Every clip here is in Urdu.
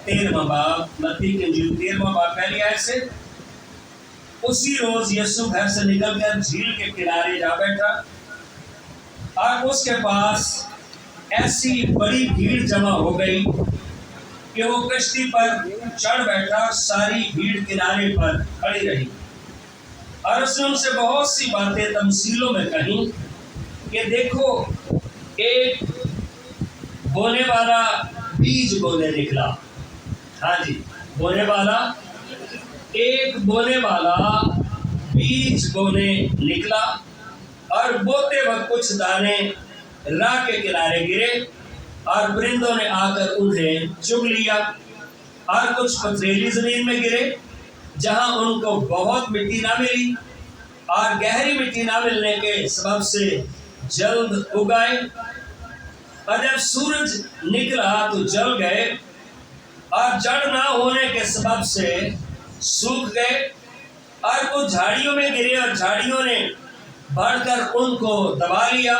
13واں باب، متی کی انجیل 13واں باب پہلی آیت سے۔ اسی روز یسوع گھر سے نکل کر جھیل کے کنارے جا بیٹھا اور اس کے پاس ایسی بڑی بھیڑ جمع ہو گئی کہ وہ کشتی پر چڑھ بیٹھا اور ساری بھیڑ کنارے پر کھڑی رہی، اور اس نے ان سے بہت سی باتیں تمثیلوں میں کہیں کہ دیکھو ایک بونے والا بیج بونے نکلا۔ ہاں جی، بونے والا، ایک بونے والا بیج بونے نکلا، اور بوتے وقت کچھ دانے راہ کے کنارے گرے اور پرندوں نے آ کر انہیں چگ لیا، اور کچھ پتھریلی زمین میں گرے جہاں ان کو بہت مٹی نہ ملی، اور گہری مٹی نہ ملنے کے سبب سے جلد اگائے، اور جب سورج نکلا تو جل گئے، اور جڑ نہ ہونے کے سبب سے سوکھ گئے، اور کچھ جھاڑیوں میں گرے اور جھاڑیوں نے بڑھ کر ان کو دبا لیا،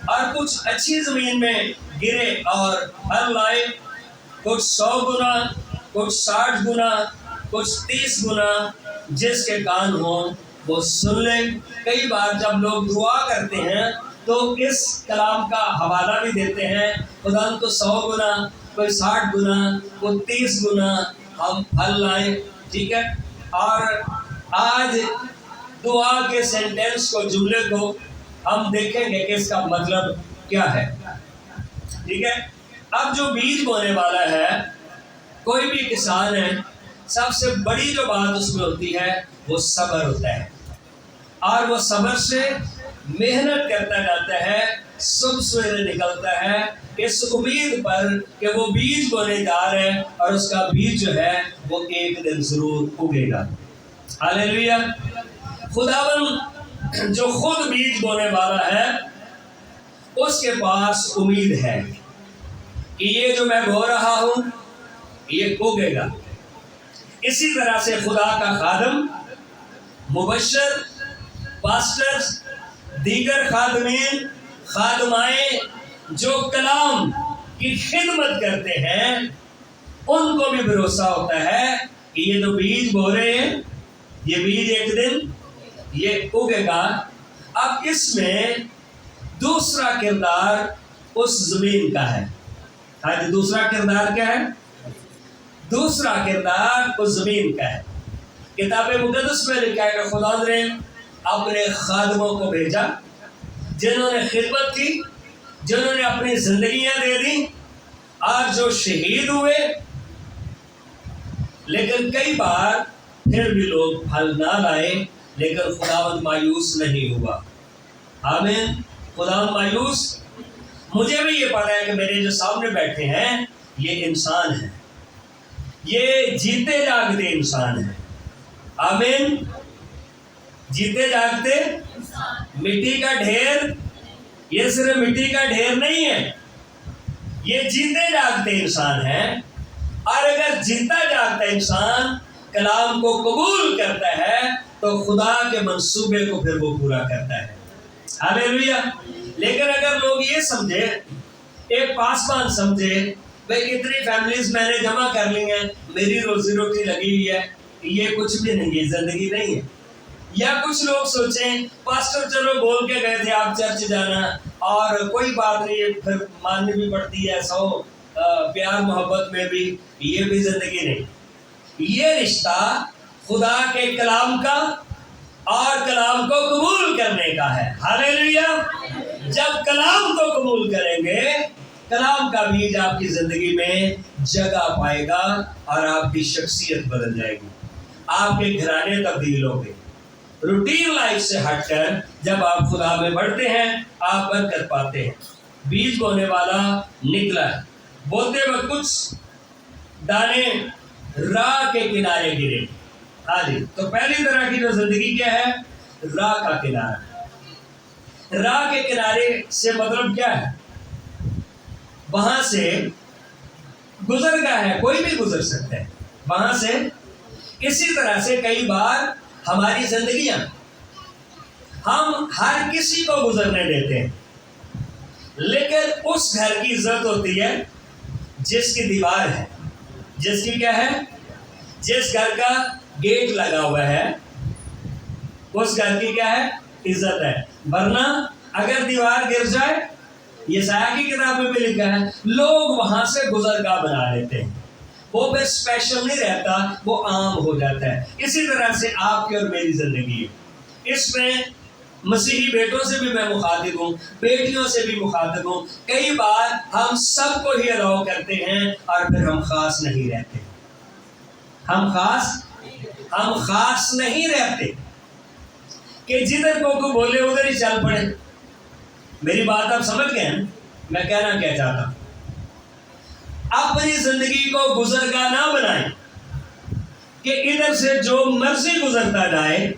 اور کچھ اچھی زمین میں گرے اور پھل لائے، کچھ 100 گنا، کچھ 60 گنا، کچھ 30 گنا۔ جس کے کان ہوں وہ سن لے۔ کئی بار جب لوگ دعا کرتے ہیں تو اس کلام کا حوالہ بھی دیتے ہیں، خدا تو 100 گنا، کوئی 60 گنا، کوئی 30 گنا ہم پھل لائیں، ٹھیک ہے۔ اور آج دعا کے سینٹینس کو، جملے کو ہم دیکھیں گے کہ اس کا مطلب کیا ہے، ٹھیک ہے۔ اب جو بیج بونے والا ہے، کوئی بھی کسان ہے، سب سے بڑی جو بات اس میں ہوتی ہے وہ صبر ہوتا ہے، اور وہ صبر سے محنت کرتا جاتا ہے، صبح سویرے نکلتا ہے اس امید پر کہ وہ بیج بونے جا رہے ہیں اور اس کا بیج جو ہے وہ ایک دن ضرور اگے گا۔ ہاللیلویا۔ خداوند جو خود بیج بونے والا ہے اس کے پاس امید ہے کہ یہ جو میں بو رہا ہوں یہ اگے گا۔ اسی طرح سے خدا کا خادم، مبشر، پاسٹر، دیگر خادمین، خادمائیں جو کلام کی خدمت کرتے ہیں، ان کو بھی بھروسہ ہوتا ہے کہ یہ جو بیج بو رہے ہیں یہ بیج ایک دن یہ اگے گا۔ اب اس میں دوسرا کردار اس زمین کا ہے۔ آج دوسرا کردار کیا ہے؟ دوسرا کردار اس زمین کا ہے۔ کتاب مقدس میں لکھا ہے کہ خدا نے اپنے خادموں کو بھیجا جنہوں نے خدمت کی، جنہوں نے اپنی زندگیاں دے دی، اور جو شہید ہوئے، لیکن کئی بار پھر بھی لوگ پھل نہ لائے، لیکن خداوند مایوس نہیں ہوا۔ آمین۔ خداوند مایوس، مجھے بھی یہ پتا ہے کہ میرے جو سامنے بیٹھے ہیں یہ انسان ہیں، یہ جیتے جاگتے انسان ہیں۔ آمین۔ جیتے جاگتے مٹی کا ڈھیر، یہ صرف مٹی کا ڈھیر نہیں ہے، یہ جیتے جاگتے انسان ہیں۔ اور اگر جیتا جاگتا انسان کلام کو قبول کرتا ہے تو خدا کے منصوبے کو پھر وہ پورا کرتا ہے۔ ہاللیلویا۔ لیکن اگر لوگ یہ سمجھے، ایک پاسبان سمجھے، بھئی کتنی فیملیز میں نے جمع کر لی ہیں، میری روزی روٹی لگی ہوئی ہے، یہ کچھ بھی نہیں ہے، زندگی نہیں ہے۔ یا کچھ لوگ سوچیں پاسٹر چلو بول کے گئے تھے آپ چرچ جانا، اور کوئی بات نہیں، پھر ماننی بھی پڑتی ہے، سو پیار محبت میں بھی، یہ بھی زندگی نہیں۔ یہ رشتہ خدا کے کلام کا اور کلام کو قبول کرنے کا ہے۔ ہاللیلویا۔ جب کلام کو قبول کریں گے، کلام کا بیج آپ کی زندگی میں جگہ پائے گا اور آپ کی شخصیت بدل جائے گی، آپ کے گھرانے تبدیل ہو گئے۔ روٹین لائف سے ہٹ کر جب آپ خدا میں بڑھتے ہیں آپ برکت پاتے ہیں۔ بیج بونے والا نکلا ہے، بوتے وقت کچھ دانے راہ کے کنارے گرے۔ ہاں جی، تو پہلی طرح کی جو زندگی کیا ہے؟ راہ کا کنارہ۔ راہ کے کنارے سے مطلب کیا ہے؟ وہاں سے گزر گیا ہے، کوئی بھی گزر سکتا ہے وہاں سے۔ اسی طرح سے کئی بار ہماری زندگیاں ہم ہر کسی کو گزرنے دیتے ہیں، لیکن اس گھر کی عزت ہوتی ہے جس کی دیوار ہے، جس کی کیا ہے؟ جس گھر کا گیٹ لگا ہوا ہے اس گھر کی کیا ہے؟ عزت ہے. ورنہ اگر دیوار گر جائے، یہ سایہ کی کتاب میں بھی لکھا ہے، لوگ وہاں سے گزرگاہ بنا لیتے ہیں، وہ پھر اسپیشل نہیں رہتا، وہ عام ہو جاتا ہے. اسی طرح سے آپ کی اور میری زندگی ہے. اس میں مسیحی بیٹوں سے بھی میں مخاطب ہوں، بیٹیوں سے بھی مخاطب ہوں. کئی بار ہم سب کو ہی الاؤ کرتے ہیں اور پھر ہم خاص نہیں رہتے. ہم خاص نہیں رہتے کہ جدھر کو بولے ادھر ہی چل پڑے. میری بات آپ سمجھ گئے ہیں؟ میں کہنا کیا چاہتا ہوں، اپنی زندگی کو گزرگاہ نہ بنائیں کہ ادھر سے جو مرضی گزرتا جائے.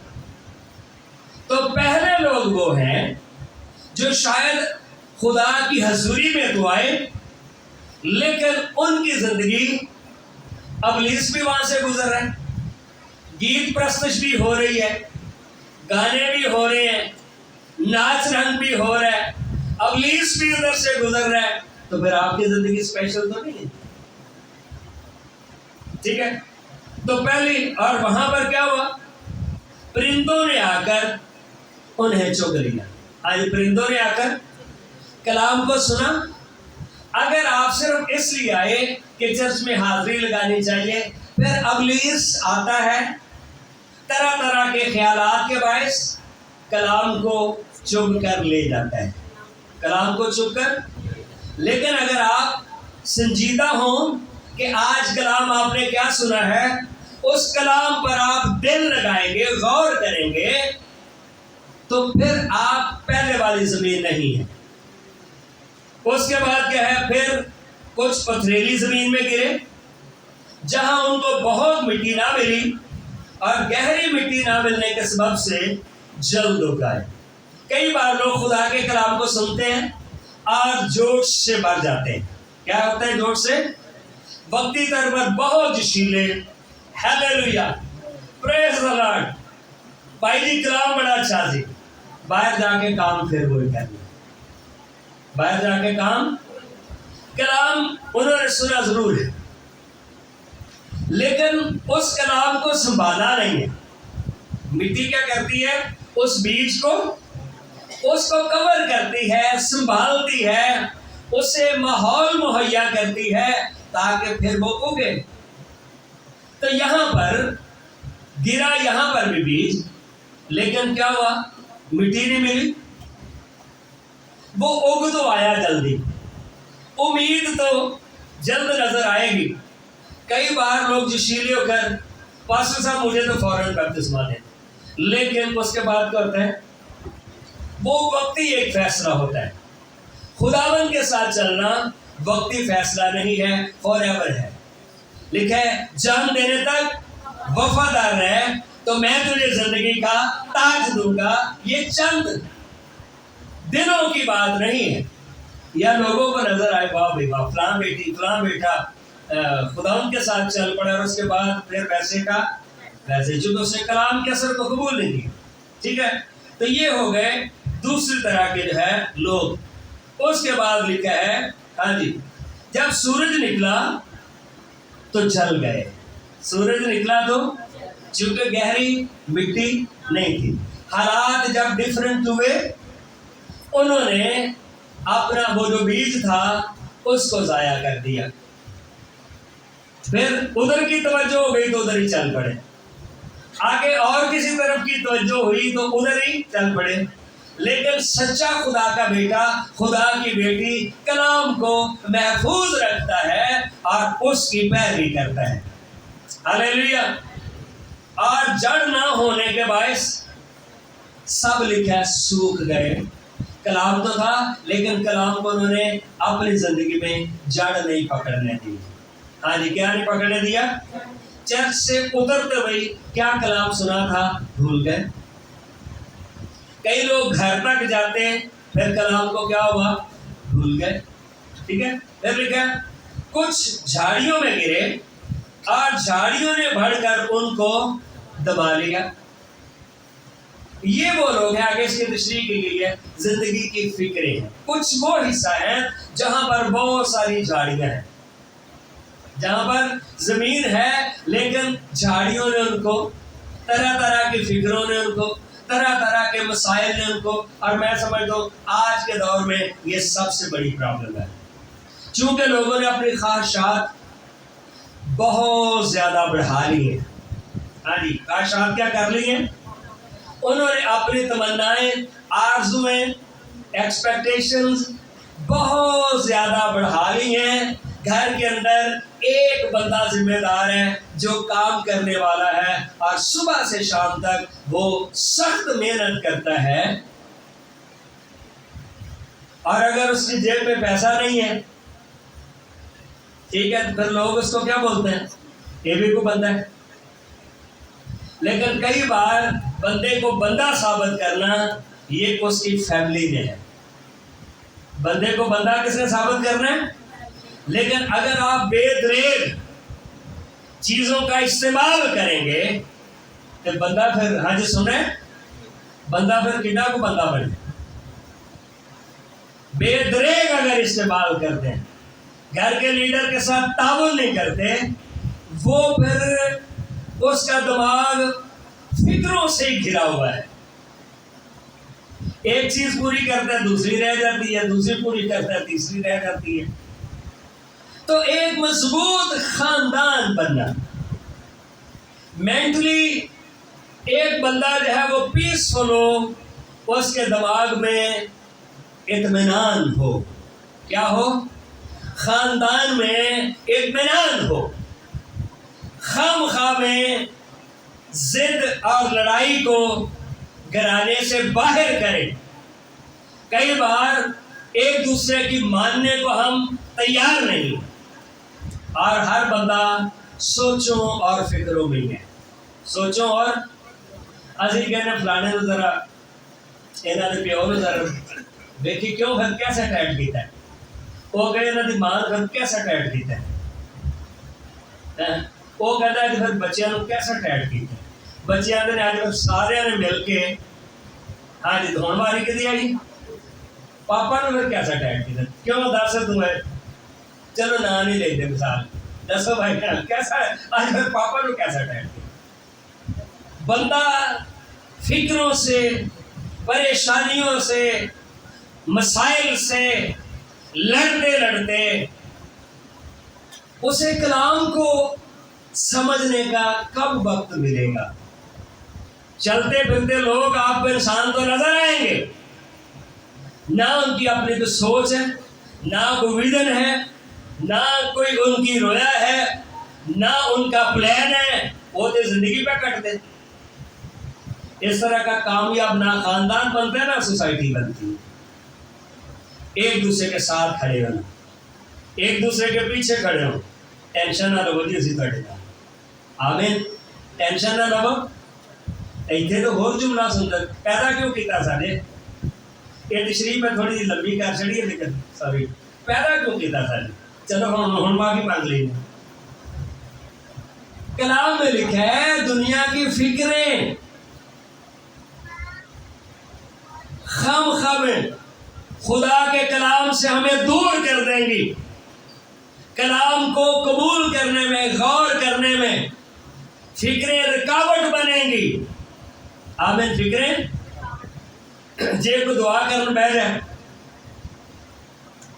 تو پہلے لوگ وہ ہیں جو شاید خدا کی حضوری میں تو آئے، لیکن ان کی زندگی ابلیس بھی وہاں سے گزر رہا ہے، گیت پرستش بھی ہو رہی ہے، گانے بھی ہو رہے ہیں، ناچ رنگ بھی ہو رہا ہے، ابلیس بھی ادھر سے گزر رہا ہے. تو پھر آپ کی زندگی اسپیشل تو نہیں ہے. ٹھیک ہے؟ تو پہلی، اور وہاں پر کیا ہوا؟ پرندوں نے آ کر انہیں چگ لیا. آج پرندوں نے آ کر کلام کو سنا. اگر آپ صرف اس لیے آئے کہ چرچ میں حاضری لگانی چاہیے، پھر ابلیس آتا ہے طرح طرح کے خیالات کے باعث کلام کو چگ کر لے جاتا ہے، کلام کو چگ کر. لیکن اگر آپ سنجیدہ ہوں کہ آج کلام آپ نے کیا سنا ہے، اس کلام پر آپ دل لگائیں گے، غور کریں گے، تو پھر آپ پہلے والی زمین نہیں ہے. اس کے بعد کیا ہے؟ پھر کچھ پتھریلی زمین میں گرے، جہاں ان کو بہت مٹی نہ ملی، اور گہری مٹی نہ ملنے کے سبب سے جلد اگائے. کئی بار لوگ خدا کے کلام کو سنتے ہیں اور جوش سے بھر جاتے ہیں. کیا ہوتا ہے جوش سے؟ وقتی طور پر بہت جشیلے، ہیلیلویا، پریز دی لارڈ، بھائی جی کلام بڑا اچھا سی. باہر جا کے کام پھر وہی کرنا، باہر جا کے کام. کلام انہوں نے سنا ضرور ہے، لیکن اس کلام کو سنبھالا نہیں ہے. مٹی کیا کرتی ہے؟ اس بیج کو، اس کو کور کرتی ہے، سنبھالتی ہے، اسے ماحول مہیا کرتی ہے تاکہ پھر وہ اگے. تو یہاں پر گرا، یہاں پر بھی بیج، لیکن کیا ہوا؟ مٹی نہیں ملی. وہ اگ تو آیا جلدی، امید تو جلد نظر آئے گی. کئی بار لوگ جشیلے ہو کر، پاسٹر صاحب مجھے تو فوراً بپتسمہ دیں، لیکن اس کے بعد کیا ہوتا ہے؟ وہ وقتی ایک فیصلہ ہوتا ہے. خداوند کے ساتھ چلنا وقتی فیصلہ نہیں ہے، فار ایور ہے. لکھا ہے جان دینے تک وفادار رہے تو میں تجھے زندگی کا تاج دوں گا. یہ چند دنوں کی بات نہیں ہے. یا لوگوں کو نظر آئے واہ بھائی واہ، فلاں بیٹی فلاں بیٹا خداوند کے ساتھ چل پڑے، اور اس کے بعد پھر ویسے کا ویسے، چونکہ اس نے کلام کے اثر کو قبول نہیں کیا. ٹھیک ہے؟ تو یہ ہو گئے دوسری طرح کے جو ہے لوگ. اس کے بعد لکھا ہے، ہاں جی، جب سورج نکلا تو جل گئے. سورج نکلا تو، چونکہ گہری مٹی نہیں تھی. حالات جب ڈفرنٹ ہوئے، انہوں نے اپنا وہ جو بیج تھا اس کو ضائع کر دیا. پھر ادھر کی توجہ ہو گئی تو ادھر ہی چل پڑے، آگے اور کسی طرف کی توجہ ہوئی تو ادھر ہی چل پڑے. لیکن سچا خدا کا بیٹا، خدا کی بیٹی کلام کو محفوظ رکھتا ہے اور اس کی پیروی کرتا ہے. ہلیلویا. اور جڑ نہ ہونے کے باعث سب لکھا ہے سوکھ گئے. کلام تو تھا لیکن کلام کو انہوں نے اپنی زندگی میں جڑ نہیں پکڑنے دی. ہاں جی، کیا نہیں پکڑنے دیا؟ چرچ سے اترتے ہوئے کیا کلام سنا تھا بھول گئے. کئی لوگ گھر تک جاتے پھر کلام کو کیا ہوا؟ بھول گئے. ٹھیک ہے؟ پھر لکھا کچھ جھاڑیوں میں گرے اور جھاڑیوں نے بڑھ کر ان کو دبا لیا. یہ وہ لوگ ہیں، آگے اس کی تشریح کی گئی ہے، زندگی کی فکریں ہیں. کچھ وہ حصہ ہیں جہاں پر بہت ساری جھاڑیاں ہیں. جہاں پر زمین ہے لیکن جھاڑیوں نے ان کو، طرح طرح کی فکروں نے ان کو، طرح طرح کے مسائل نے ان کو، اور میں سمجھتا ہوں آج کے دور میں یہ سب سے بڑی پرابلم ہے، چونکہ لوگوں نے اپنی خواہشات بہت زیادہ بڑھا لی ہیں۔ ہاں جی، خواہشات کیا کر لی ہیں؟ انہوں نے اپنی تمنائیں، آرزویں، ایکسپیکٹیشنز بہت زیادہ بڑھا لی ہیں۔ گھر کے اندر ایک بندہ ذمہ دار ہے جو کام کرنے والا ہے، اور صبح سے شام تک وہ سخت محنت کرتا ہے، اور اگر اس کی جیب میں پیسہ نہیں ہے، ٹھیک ہے، تو پھر لوگ اس کو کیا بولتے ہیں؟ یہ بھی کوئی بندہ ہے۔ لیکن کئی بار بندے کو بندہ ثابت کرنا یہ اس کی فیملی نے ہے۔ بندے کو بندہ کس نے ثابت کرنا ہے؟ لیکن اگر آپ بے دریغ چیزوں کا استعمال کریں گے تو بندہ پھر، ہاں جی سنیں، بندہ پھر کنا کو بندہ بنے۔ بے دریغ اگر استعمال کرتے ہیں، گھر کے لیڈر کے ساتھ تعاون نہیں کرتے، وہ پھر اس کا دماغ فکروں سے ہی گھرا ہوا ہے۔ ایک چیز پوری کرتا ہے دوسری رہ جاتی ہے، دوسری پوری کرتا ہے تیسری رہ جاتی ہے۔ تو ایک مضبوط خاندان بننا، مینٹلی ایک بندہ جو ہے وہ پیسفل ہو، اس کے دماغ میں اطمینان ہو، کیا ہو؟ خاندان میں اطمینان ہو، خام خواہ میں ضد اور لڑائی کو گھرانے سے باہر کرے۔ کئی بار ایک دوسرے کی ماننے کو ہم تیار نہیں، اور ہر بندہ سوچوں اور فکروں میں ہے، سوچوں اور ازی کہنے فلانے نے ذرا انہوں نے پیو نے ذرا دیکھی کیوں پھر کیسا ٹائٹ کیتا ہے، وہ کہے انہوں نے ماں پھر کیسا ٹائٹ کیتا ہے، وہ کہتا ہے کہ پھر بچیاں نے کیسا ٹائٹ کیتا ہے، بچیاں نے آج سارے نے مل کے ہاں جی دھون ماری کے دیا جی پاپا نے پھر کیسا ٹائٹ کیتا، کیوں دس تمہیں، چلو نا نہیں لیتے مثال، دسو بھائی کیسا آج پھر پاپا نے کیسا ٹائٹ کیا۔ بندہ فکروں سے، پریشانیوں سے، مسائل سے لڑتے لڑتے اسے کلام کو سمجھنے کا کب وقت ملے گا؟ چلتے پھرتے لوگ آپ کو انسان تو نظر آئیں گے، نہ ان کی اپنی کوئی سوچ ہے، نہ کوئی ویژن ہے، نہ کوئی ان کی رویا ہے، نہ ان کا پلان ہے، وہ تو زندگی پہ کٹ دے۔ اس طرح کا کامیاب نہ خاندان بنتا ہے نہ سوسائٹی بنتی ہے۔ ایک دوسرے کے ساتھ کھڑے ہونا، ایک دوسرے کے پیچھے کھڑے ہو، ٹینشن نہ لو جی اسی کھڑے گا، آمین، ٹینشن نہ لو۔ ایتھے تو اور جملہ سندر پیدا کیوں کیتا ساڈے، یہ تشریح میں تھوڑی جی لمبی کر چڑی ہے لیکن سوری پیدا کیوں کیتا ساڈے، چلو ہن معافی مانگ لیں۔ کلام میں لکھا ہے دنیا کی فکریں خام خواہ خدا کے کلام سے ہمیں دور کر دیں گی۔ کلام کو قبول کرنے میں، غور کرنے میں فکریں رکاوٹ بنیں گی۔ آمین، فکریں جے کو دعا کرنے بیٹھ جائے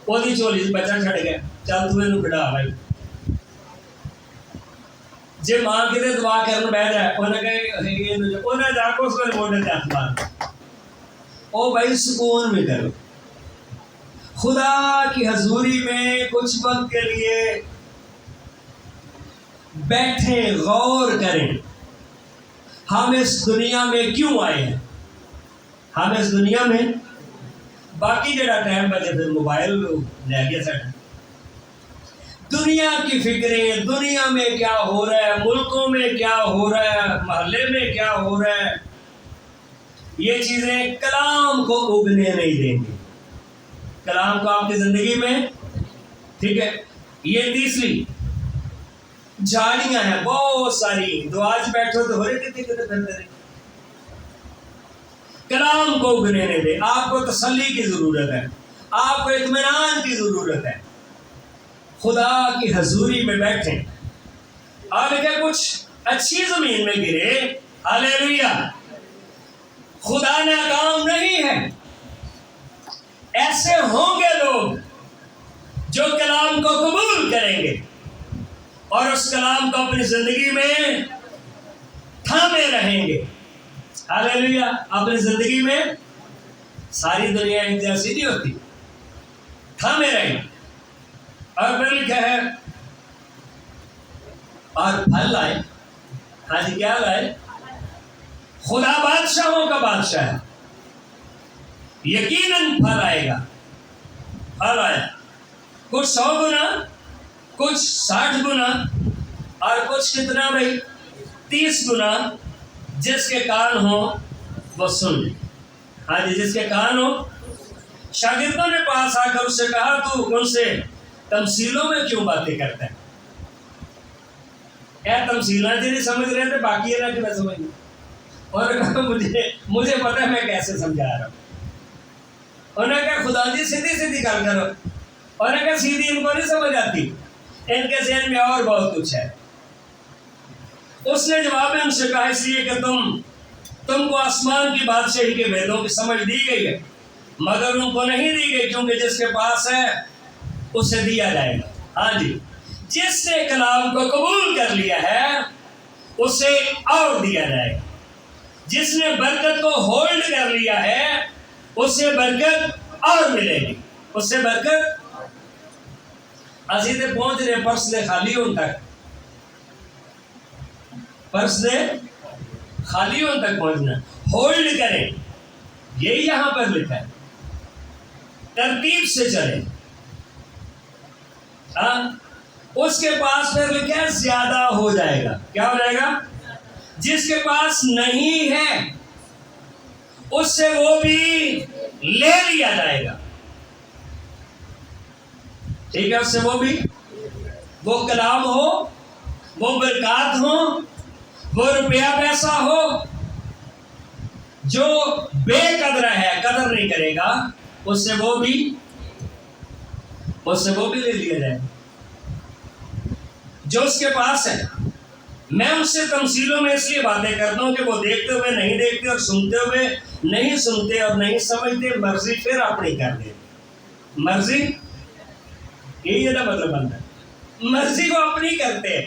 وہ دی چولی سے بچہ چھڑ گیا، چل تو اینو بڑھا بھائی، جے ماں کتے دعا کرنے بیٹھ جائے انہیں جا کو اس میں موڑنے تے ہاتھ مار، او بھائی سکون میں کرو، خدا کی حضوری میں کچھ وقت کے لیے بیٹھیں، غور کریں، ہم اس دنیا میں کیوں آئے ہیں، ہم اس دنیا میں باقی جڑا ٹائم بچے پھر موبائل لے گیا ساڈا، دنیا کی فکریں، دنیا میں کیا ہو رہا ہے، ملکوں میں کیا ہو رہا ہے، محلے میں کیا ہو رہا ہے، یہ چیزیں کلام کو اگنے نہیں دیں گے، کلام کو آپ کی زندگی میں، ٹھیک ہے۔ یہ تیسری جھاڑیاں ہیں بہت ساری، دعا سے بیٹھو تو ہو رہے کتنے کتنے پھرتے رہے، کلام کو اگنے نہیں دے، آپ کو تسلی کی ضرورت ہے، آپ کو اطمینان کی ضرورت ہے، خدا کی حضوری میں بیٹھیں اور کہ کچھ اچھی زمین میں گرے، ہاللیلویا، خدا ناکام نہیں ہے۔ ایسے ہوں گے لوگ جو کلام کو قبول کریں گے اور اس کلام کو اپنی زندگی میں تھامے رہیں گے، ہاللیلویا۔ اپنی زندگی میں ساری دنیا ایک جیسی نہیں ہوتی، تھامے رہیں اور پھر لکھا ہے اور پھل لائے۔ ہاں جی، کیا لائے؟ خدا بادشاہوں کا بادشاہ ہے، یقیناً پھل آئے گا۔ پھل آیا، کچھ 100 گنا، کچھ 60 گنا اور کچھ کتنا بھائی؟ 30 گنا۔ جس کے کان ہو وہ سن لے۔ ہاں جی، جس کے کان ہو۔ شاگردوں نے پاس آ کر اس سے کہا تو ان سے تمثیلوں میں کیوں باتیں کرتا ہے؟ اے تمثیلیں جی نہیں سمجھ رہے تھے، باقی ہے نا کہ میں سمجھ لوں۔ اور کہا مجھے پتہ ہے میں کیسے سمجھا رہا ہوں۔ انہوں نے کہا خدا جی سیدھی سیدھی کر کرو۔ انہوں نے کہا سیدھی ان کو نہیں سمجھ آتی، ان کے ذہن میں اور بہت کچھ ہے۔ اس نے جواب میں ان سے کہا اس لیے کہ تم کو آسمان کی بادشاہی کے بھیدوں کی سمجھ دی گئی ہے، مگر ان کو نہیں دی گئی، کیونکہ جس کے پاس ہے اسے دیا جائے گا۔ ہاں جی، جس نے کلام کو قبول کر لیا ہے اسے اور دیا جائے گا۔ جس نے برکت کو ہولڈ کر لیا ہے اسے برکت اور ملے گی، اس سے برکت۔ اسی تے پہنچ رہے پرس دے خالی ہون تک، پرس دے خالی ہون تک پہنچنا۔ ہولڈ کریں، یہی یہاں پر لکھا ہے، ترتیب سے چلیں۔ اس کے پاس پھر لکھا ہے زیادہ ہو جائے گا۔ کیا ہو جائے گا؟ جس کے پاس نہیں ہے اس سے وہ بھی لے لیا جائے گا، ٹھیک ہے؟ اس سے وہ بھی، وہ کلام ہو، وہ برکات ہو، وہ روپیہ پیسہ ہو، جو بے قدر ہے، قدر نہیں کرے گا، اس سے وہ بھی لے لیا جائے گا۔ جو اس کے پاس ہے، میں اس سے تمثیلوں میں اس لیے باتیں کرتا ہوں کہ وہ دیکھتے ہوئے نہیں دیکھتے اور سنتے ہوئے نہیں سنتے اور نہیں سمجھتے، مرضی پھر اپنی کر دے۔ مرضی یہی ہے نا، مطلب بنتا ہے مرضی کو اپنی کرتے ہیں۔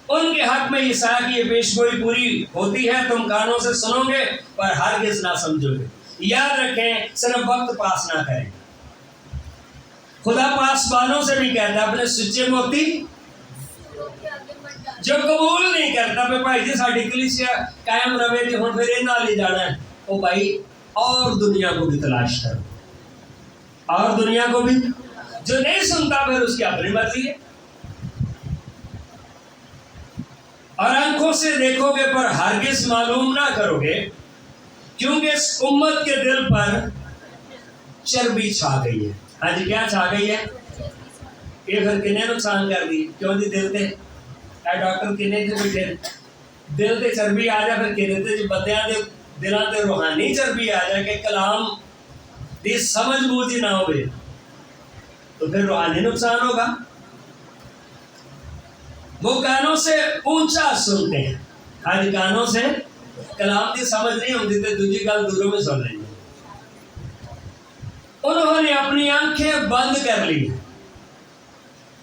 ان کے حق میں عیسیٰ کی یہ پیشگوئی پوری ہوتی ہے، تم کانوں سے سنو گے پر ہرگز نہ سمجھو گے۔ یاد رکھیں، صرف وقت پاس نہ کریں۔ خدا پاسبانوں سے بھی کہتا ہے اپنے سچے موتی جو قبول نہیں کرتا پہ بھائی جی ساڑھی کلیسیا قائم رہے جی ہوں پھر نہ لے جانا ہے، او بھائی اور دنیا کو بھی تلاش کرو، اور دنیا کو بھی۔ جو نہیں سنتا پھر اس کی اپنی مرضی ہے۔ اور آنکھوں سے دیکھو گے پر ہرگز معلوم نہ کرو گے، کیونکہ اس امت کے دل پر چربی چھا گئی ہے۔ ہاں جی، کیا چھا گئی ہے؟ یہ پھر کنے نقصان کر دی؟ کیوں جی دل تے ڈاکٹر کنے تے بیٹھے دل تے چربی آ جائے، پھر کنے تے جو بندیاں دے دلاں تے روحانی چربی آ جائے کہ کلام دی سمجھ بوجھ نہ ہوئے تو پھر روحانی نقصان ہوگا۔ وہ کانوں سے اونچا سنتے ہیں۔ ہاں جی، کانوں سے کلام کی سمجھ نہیں ہوتی تو دوسری گل دوروں میں سن رہی ہے۔ انہوں نے اپنی آنکھیں بند کر لی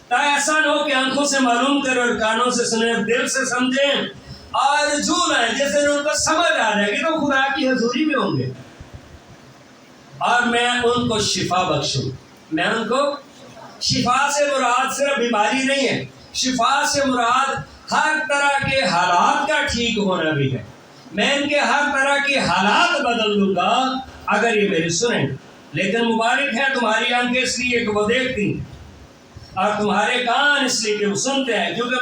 تا ایسا نہ ہو کہ آنکھوں سے معلوم کریں اور کانوں سے سنیں، دل سے سمجھیں اور رجوع لائیں، جیسے ان کو سمجھ آ جائے گی تو خدا کی حضوری میں ہوں گے اور میں ان کو شفا بخشوں۔ میں ان کو شفا سے مراد صرف بیماری نہیں ہے، شفا سے مراد ہر طرح کے حالات کا ٹھیک ہونا بھی ہے۔ میں ان کے ہر طرح کے حالات بدل دوں گا اگر یہ میری سنیں۔ لیکن مبارک ہے تمہاری آنکھیں اس لیے کہ وہ دیکھتی اور تمہارے کان اس لیے کہ وہ سنتے ہیں، کیونکہ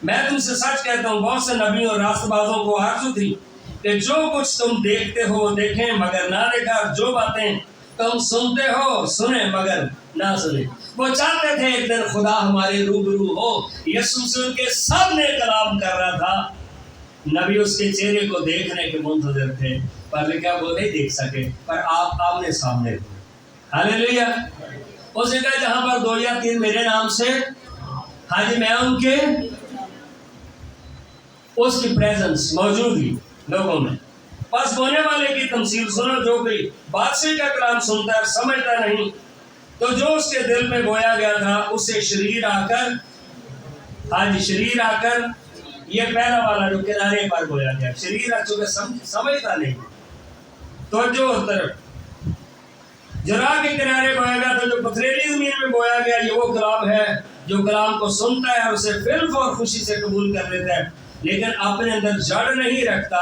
میں تم سے سچ کہتا ہوں بہت سے نبیوں اور راست بازوں کو آرزو تھی کہ جو کچھ تم دیکھتے ہو وہ دیکھیں مگر نہ دیکھا، اور جو باتیں تم سنتے ہو سنیں مگر نہ سنیں۔ وہ چاہتے تھے ایک دن خدا ہمارے روبرو ہو۔ یسوع ان کے سامنے کلام کر رہا تھا، نبی اس کے چہرے کو دیکھنے کے منتظر تھے پر لکھا وہ نہیں دیکھ سکے، پر آپ آمنے سامنے تھے۔ ہاللیلویا۔ اس نے کہا جہاں پر 2 یا 3 میرے نام سے، ہاں جی میں ان کے، اس کی پریزنس موجودگی لوگوں میں. بس بونے والے کی تمثیل سنو، جو کوئی بادشاہ کا کلام سنتا ہے سمجھتا نہیں، تو جو اس کے دل میں بویا گیا تھا اسے شریر آ کر، ہاں جی شریر آ کر، یہ پہلا والا جو کنارے پر بویا گیا، شریر آ چکے سمجھتا نہیں، تو جو طرف جو راہ کے کنارے بویا گیا تھا، جو پتھریلی زمین میں بویا گیا، یہ وہ کلام ہے جو کلام کو سنتا ہے اور اسے فلف اور خوشی سے قبول کر لیتا ہے، لیکن اپنے اندر جڑ نہیں رکھتا،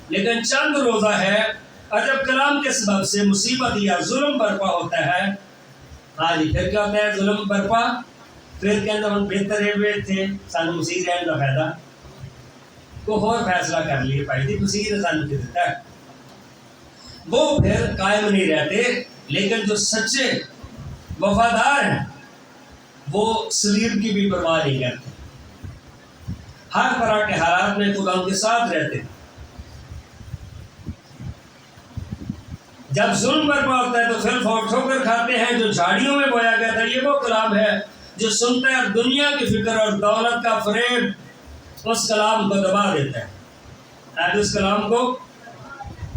لیکن چند روزہ ہے، اور جب کلام کے سبب سے مصیبت یا ظلم برپا ہوتا ہے، ہاں جی پھر کیا ہوتا ہے؟ ظلم برپا. پھر کہ ہم بہتر ہوئے تھے سانو مسیح رہن کا فائدہ کو اور فیصلہ کر لیے پائی تھی مسیح نے سانو دیتا ہے، وہ پھر قائم نہیں رہتے. لیکن جو سچے وفادار ہیں وہ سلیب کی بھی پرواہ نہیں کرتے، ہر طرح کے حالات میں خدا ان کے ساتھ رہتے. جب ظلم برپا ہوتا ہے تو پھر ٹھوکر کھاتے ہیں. جو جھاڑیوں میں بویا گیا تھا، یہ وہ کلام ہے جو سنتا ہے دنیا کی فکر اور دولت کا فریب اس کلام کو دبا دیتا ہے، اس کلام کو،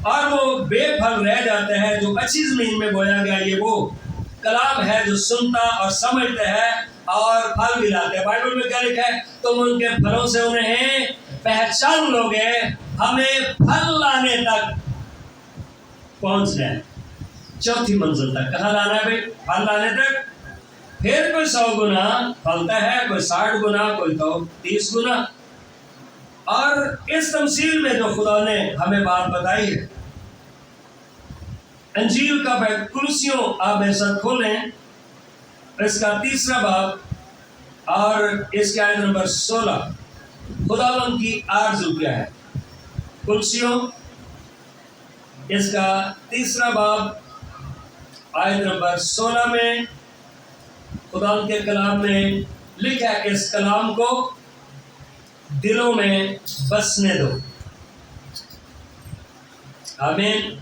اور وہ بے پھل رہ جاتا ہے. جو اچھی زمین میں بویا گیا، یہ وہ کلام ہے جو سنتا اور سمجھتا ہے اور پھل بھی لاتا ہے. بائبل میں کیا لکھا ہے؟ تم ان کے پھلوں سے انہیں پہچان لو گے. ہمیں پھل لانے تک پہنچنا ہے، چوتھی منزل تک. کہاں لانا ہے بھائی؟ پھل لانے تک. پھر کوئی 100 گنا پھلتا ہے، کوئی 60 گنا، کوئی تو 30 گنا. اور اس تمثیل میں جو خدا نے ہمیں بات بتائی ہے، انجیل کا کلوسیوں، آپ میرے ساتھ کھولیں اس کا 3 باب اور اس کی آیت نمبر 16. خداوند کی آرزو کیا ہے؟ کلوسیوں اس کا 3 باب آیت نمبر 16 میں خداوند کے کلام میں لکھا ہے کہ اس کلام کو دلوں میں بسنے دو. آمین.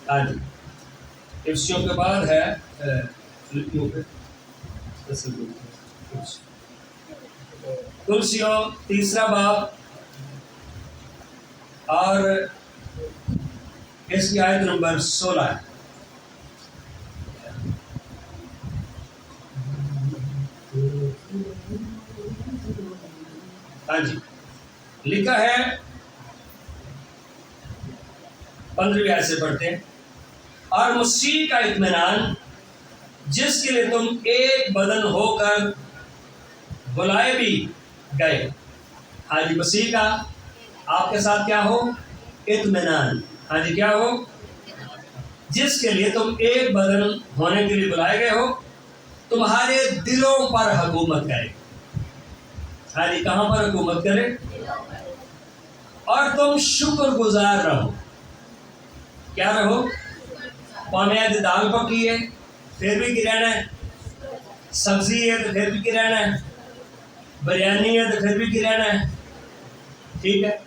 آج کلوسیوں کے بعد ہے کلوسیوں 3 باب اور اس کی آیت نمبر 16 ہے. ہاں جی لکھا ہے، 15ویں آیت سے پڑھتے ہیں. اور مسیح کا اطمینان جس کے لیے تم ایک بدن ہو کر بلائے بھی گئے. ہاں جی مسیح کا آپ کے ساتھ کیا ہو؟ اطمینان. ہاں جی کیا ہو؟ جس کے لیے تم ایک بدن ہونے کے لیے بلائے گئے ہو، تمہارے دلوں پر حکومت کرے. ہاں جی کہاں پر حکومت کرے؟ اور تم شکر گزار رہو. کیا رہو؟ پانے دال پکی ہے پھر بھی کی رہنا ہے، سبزی ہے تو پھر بھی کی رہنا ہے، بریانی ہے تو پھر بھی کی رہنا ہے. ٹھیک ہے،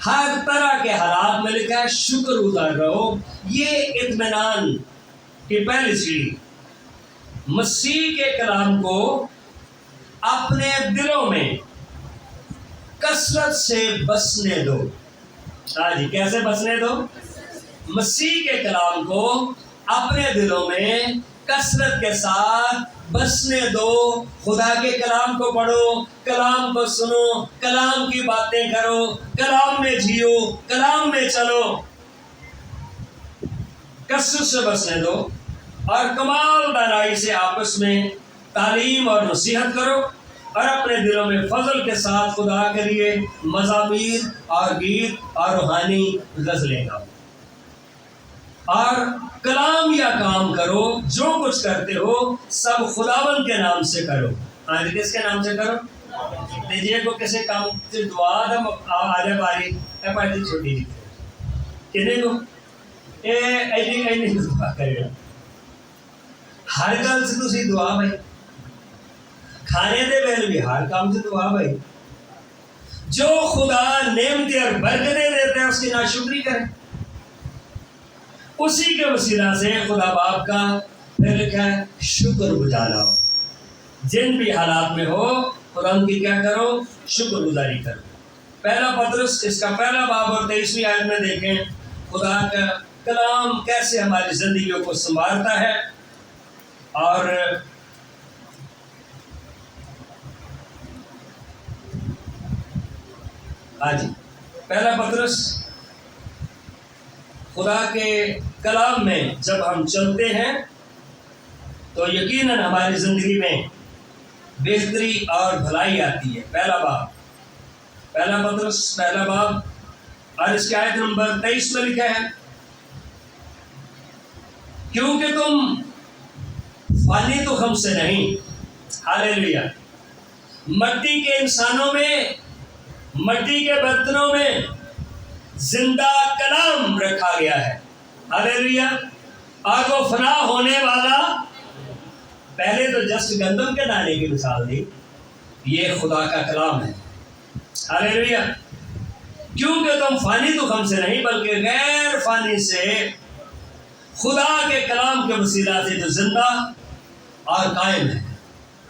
ہر طرح کے حالات میں لکھا ہے شکر گزار رہو. یہ اطمینان کی پہلی سیڑھی. مسیح کے کلام کو اپنے دلوں میں کثرت سے بسنے دو. ہاں جی کیسے بسنے دو؟ مسیح کے کلام کو اپنے دلوں میں کثرت کے ساتھ بسنے دو. خدا کے کلام کو پڑھو، کلام کو سنو، کلام کی باتیں کرو، کلام میں جیو، کلام میں چلو. کثرت سے بسنے دو اور کمال دانائی سے آپس میں تعلیم اور نصیحت کرو، اور اپنے دلوں میں فضل کے ساتھ خدا کے لیے مزامیر اور گیت اور روحانی غزلیں گاؤ. اور کلام یا کام کرو، جو کچھ کرتے ہو سب خداوند کے نام سے کرو. ہاں جی کس کے نام سے کرو؟ دیجیے کو کسی کام سے دعا دم آ جائے باری اے پاٹی چھوٹی جی کہنے کو ایڈی دعا کرے گا. ہر گل سے تسی دعا بھائی، کھانے دے بیل بھی ہر کام سے دعا بھائی. جو خدا نعمتیں اور برکتیں دیتے ہیں اس کی ناشکری کریں. اسی کے وسیلہ سے خدا باپ کا پھر لکھا ہے شکر گزار ہو، جن بھی حالات میں ہو خدا کی کیا کرو، شکر گزاری کرو۔ پہلا پطرس اس کا پہلا باب اور 23ویں آیت میں دیکھیں خدا کا کلام کیسے ہماری زندگیوں کو سنوارتا ہے۔ اور جی پہلا پطرس، خدا کے کلام میں جب ہم چلتے ہیں تو یقیناً ہماری زندگی میں بہتری اور بھلائی آتی ہے۔ پہلا باب، پہلا پطرس پہلا باب اور اس کی آیت نمبر 23 میں لکھا ہے کیونکہ تم فانی تخم سے نہیں، ہاللیلویا، مٹی کے انسانوں میں، مٹی کے برتنوں میں زندہ کلام رکھا گیا ہے، ہاللیلویا، اور وہ فنا ہونے والا، پہلے تو جسٹ گندم کے دانے کی مثال دی، یہ خدا کا کلام ہے، ہاللیلویا، کیونکہ تم فانی تخم سے نہیں بلکہ غیر فانی سے خدا کے کلام کے وسیلہ سے جو زندہ اور قائم ہے۔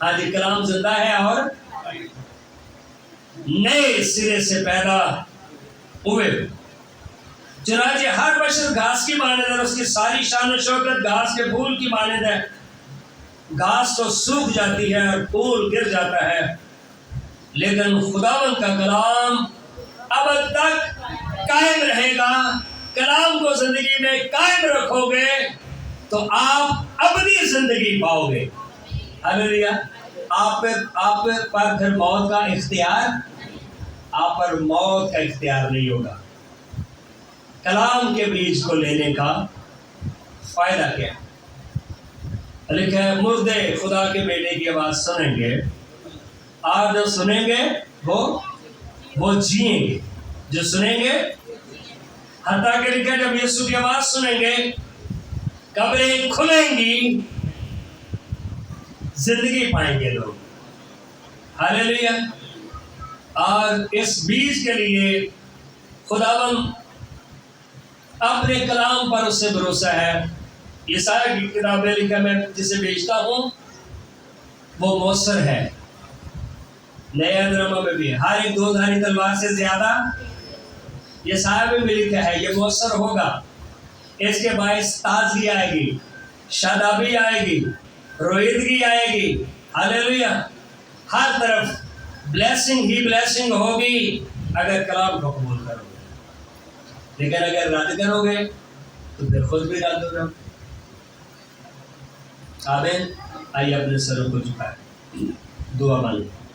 ہاں جی، کلام زندہ ہے اور نئے سرے سے پیدا ہوئے۔ چنانچہ ہر بشر گھاس کی مانند ہے، اس کی ساری شان و شوکت گھاس کے پھول کی مانند ہے، گھاس تو سوکھ جاتی ہے اور پھول گر جاتا ہے، لیکن خداوند کا کلام ابد تک قائم رہے گا۔ کلام کو زندگی میں قائم رکھو گے تو آپ ابدی زندگی پاؤ گے، ہاللیلویا۔ آپ پر پھر موت کا اختیار، آپ پر موت کا اختیار نہیں ہوگا۔ کلام کے بیج کو لینے کا فائدہ کیا ہے؟ لکھا ہے مردے خدا کے بیٹے کی آواز سنیں گے، آپ جو سنیں گے وہ جیئیں گے، جو سنیں گے، حتیٰ کہ لکھا ہے جب یسوع کی آواز سنیں گے قبریں کھلیں گی، زندگی پائیں گے لوگ، ہاللیلویا۔ اور اس بیج کے لیے خداوند اپنے کلام پر اس سے بھروسہ ہے۔ یسایہ کی کتاب میں لکھا میں جسے بیچتا ہوں وہ مؤثر ہے، نئے نامہ میں بھی ہر ایک دو دھاری تلوار سے زیادہ، یسایہ میں بھی لکھا ہے یہ مؤثر ہوگا، اس کے باعث تازگی آئے گی، شادابی آئے گی، رویدگی آئے گی، ہاللیلویا، ہر طرف بلیسنگ ہی بلیسنگ ہوگی اگر کلام کو قبول کرو گے، لیکن اگر رد کرو گے تو پھر خود بھی رد ہو جاؤ۔ آمین۔ آئیے اپنے سروں کو جھکائیں، دعا مانگیں۔